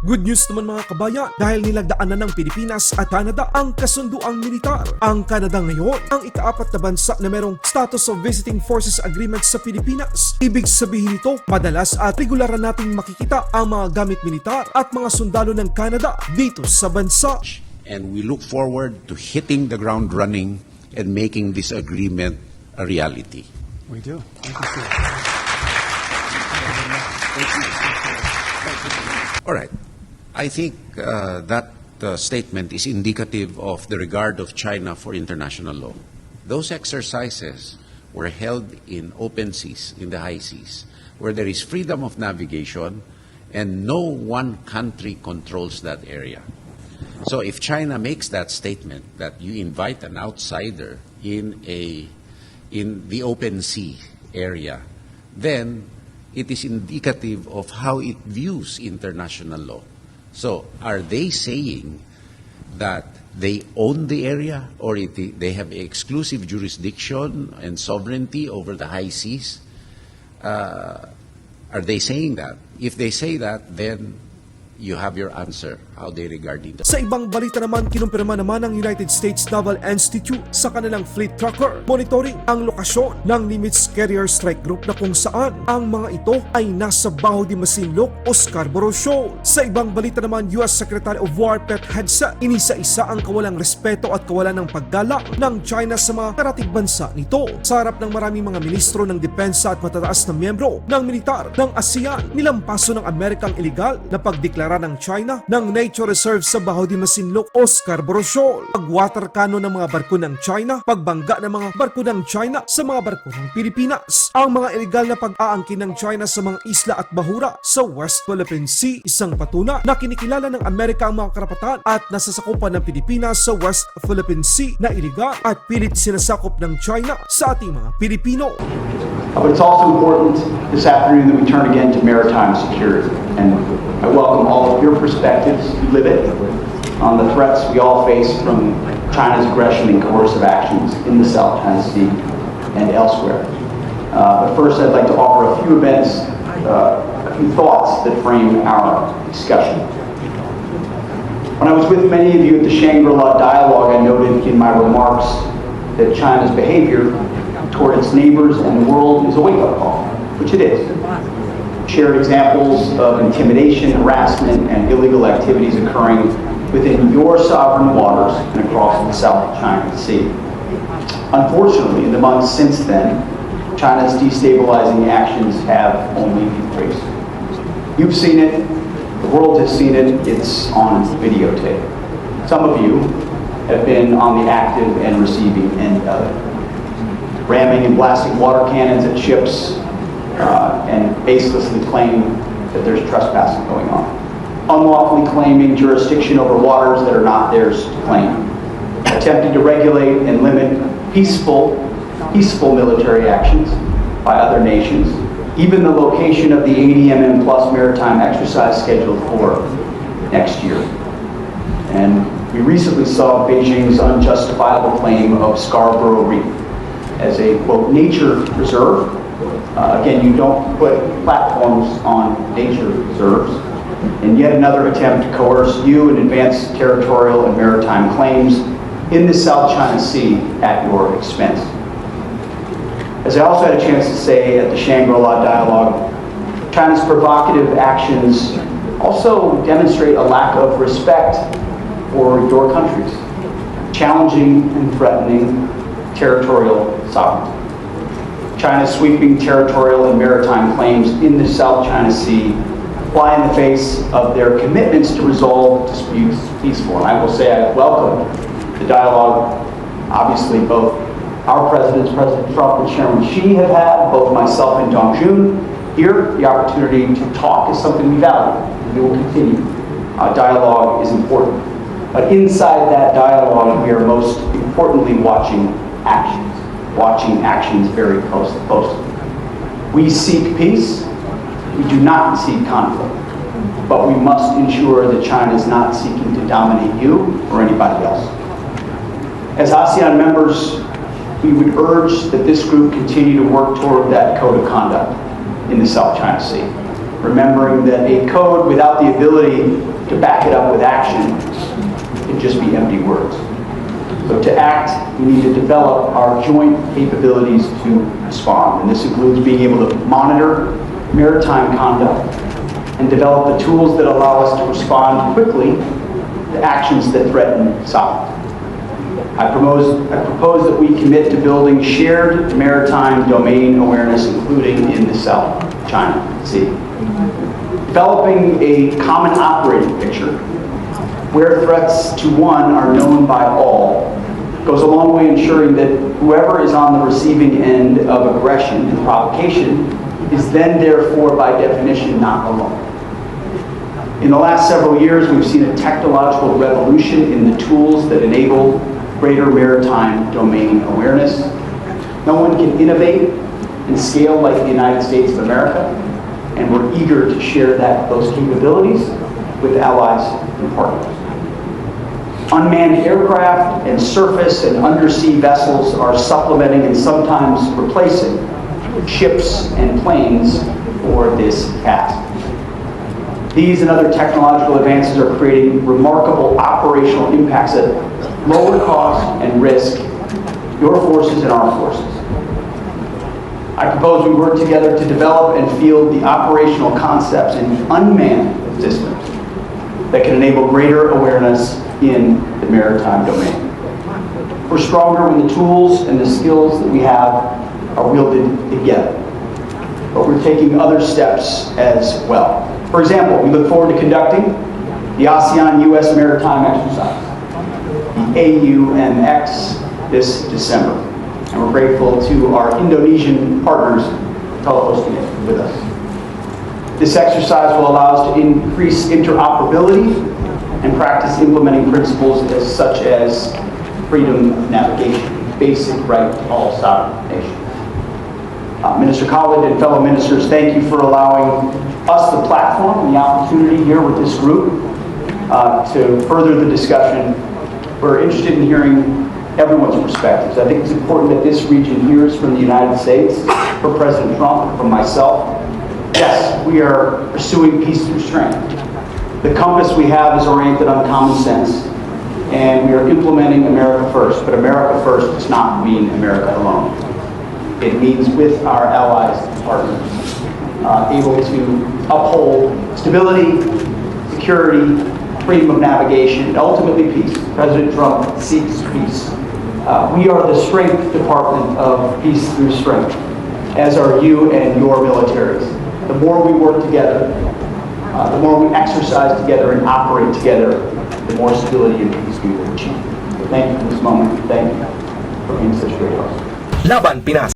Good news naman mga kabayan dahil nilagdaan na ng Pilipinas at Canada ang kasunduang militar. Ang Canada ngayon ang ika-apat na bansa na merong Status of Visiting Forces Agreement sa Pilipinas. Ibig sabihin nito, madalas at regularan nating makikita ang mga gamit militar at mga sundalo ng Canada dito sa bansa. And we look forward to hitting the ground running and making this agreement a reality. We do. Thank you, sir. All right. I think that statement is indicative of the regard of China for international law. Those exercises were held in open seas, in the high seas, where there is freedom of navigation and no one country controls that area. So if China makes that statement that you invite an outsider in the open sea area, then it is indicative of how it views international law. So are they saying that they own the area or they have exclusive jurisdiction and sovereignty over the high seas? Are they saying that? If they say that, then you have your answer, how they regard it. Sa ibang balita naman, kinumpirma naman ng United States Naval Institute sa kanilang fleet tracker monitoring ang lokasyon ng NIMITZ Carrier Strike Group na kung saan ang mga ito ay nasa Bajo De Masinloc o Scarborough Shoal. Sa ibang balita naman, US Secretary of War Pet Hegseth, inisa-isa ang kawalang respeto at kawalan ng paggalang ng China sa mga karatig bansa nito. Sa harap ng maraming mga ministro ng depensa at matataas na miyembro ng militar ng Asean, nilampaso ng Amerikang iligal na pagdeklara ng China ng nature reserve sa Bajo De Masinloc o Scarborough Shoal, pag-water cannon ng mga barko ng China, pagbangga ng mga barko ng China sa mga barko ng Pilipinas, ang mga illegal na pag-aangkin ng China sa mga isla at bahura sa West Philippine Sea, isang patuna na kinikilala ng Amerika ang mga karapatan at nasasakupan ng Pilipinas sa West Philippine Sea na illegal at pilit sinasakop ng China sa ating mga Pilipino. But it's also important this afternoon that we turn again to maritime security. And I welcome all of your perspectives, you live it, on the threats we all face from China's aggression and coercive actions in the South China Sea and elsewhere. But first I'd like to offer a few thoughts that frame our discussion. When I was with many of you at the Shangri-La dialogue, I noted in my remarks that China's behavior toward its neighbors and the world is a wake-up call, which it is. Shared examples of intimidation, harassment, and illegal activities occurring within your sovereign waters and across the South China Sea. Unfortunately, in the months since then, China's destabilizing actions have only increased. You've seen it, the world has seen it, it's on videotape. Some of you have been on the active and receiving end of it. Ramming and blasting water cannons at ships and baselessly claiming that there's trespassing going on. Unlawfully claiming jurisdiction over waters that are not theirs to claim. Attempting to regulate and limit peaceful military actions by other nations. Even the location of the 80mm plus maritime exercise scheduled for next year. And we recently saw Beijing's unjustifiable claim of Scarborough Reef as a, quote, nature reserve. Again, you don't put platforms on nature reserves. And yet another attempt to coerce you and advance territorial and maritime claims in the South China Sea at your expense. As I also had a chance to say at the Shangri-La dialogue, China's provocative actions also demonstrate a lack of respect for your countries, challenging and threatening territorial sovereignty. China's sweeping territorial and maritime claims in the South China Sea fly in the face of their commitments to resolve disputes peacefully. And I will say I welcome the dialogue. Obviously, both our presidents, President Trump and Chairman Xi, have had, both myself and Dong Jun here. The opportunity to talk is something we value, and we will continue. Dialogue is important. But inside that dialogue, we are most importantly watching actions very closely. We seek peace, we do not seek conflict, but we must ensure that China is not seeking to dominate you or anybody else. As ASEAN members, we would urge that this group continue to work toward that code of conduct in the South China Sea. remembering that a code without the ability to back it up with action can just be empty words. So to act, we need to develop our joint capabilities to respond. And this includes being able to monitor maritime conduct and develop the tools that allow us to respond quickly to actions that threaten sovereignty. I propose that we commit to building shared maritime domain awareness, including in the South China Sea. Developing a common operating picture where threats to one are known by all goes a long way ensuring that whoever is on the receiving end of aggression and provocation is then therefore by definition not alone. In the last several years, we've seen a technological revolution in the tools that enable greater maritime domain awareness. No one can innovate and scale like the United States of America, and we're eager to share those capabilities with allies and partners. Unmanned aircraft and surface and undersea vessels are supplementing and sometimes replacing ships and planes for this task. These and other technological advances are creating remarkable operational impacts at lower cost and risk, your forces and our forces. I propose we work together to develop and field the operational concepts in unmanned systems that can enable greater awareness in the maritime domain. We're stronger when the tools and the skills that we have are wielded together, but we're taking other steps as well. For example, we look forward to conducting the Asean U.S. Maritime Exercise, the AUMX, this December. And we're grateful to our Indonesian partners for co-hosting it with us. This exercise will allow us to increase interoperability and practice implementing principles such as freedom of navigation, basic right to all sovereign nations. Minister Collins and fellow ministers, thank you for allowing us the platform and the opportunity here with this group to further the discussion. We're interested in hearing everyone's perspectives. I think it's important that this region hears from the United States, from President Trump, from myself. Yes, we are pursuing peace through strength. The compass we have is oriented on common sense, and we are implementing America First, but America First does not mean America alone. It means with our allies and partners, able to uphold stability, security, freedom of navigation, and ultimately peace. President Trump seeks peace. We are the strength department of peace through strength, as are you and your militaries. The more we work together, the more we exercise together and operate together, the more stability and peace we will achieve. Thank you for this moment. Thank you for being such a great host. Laban Pinas.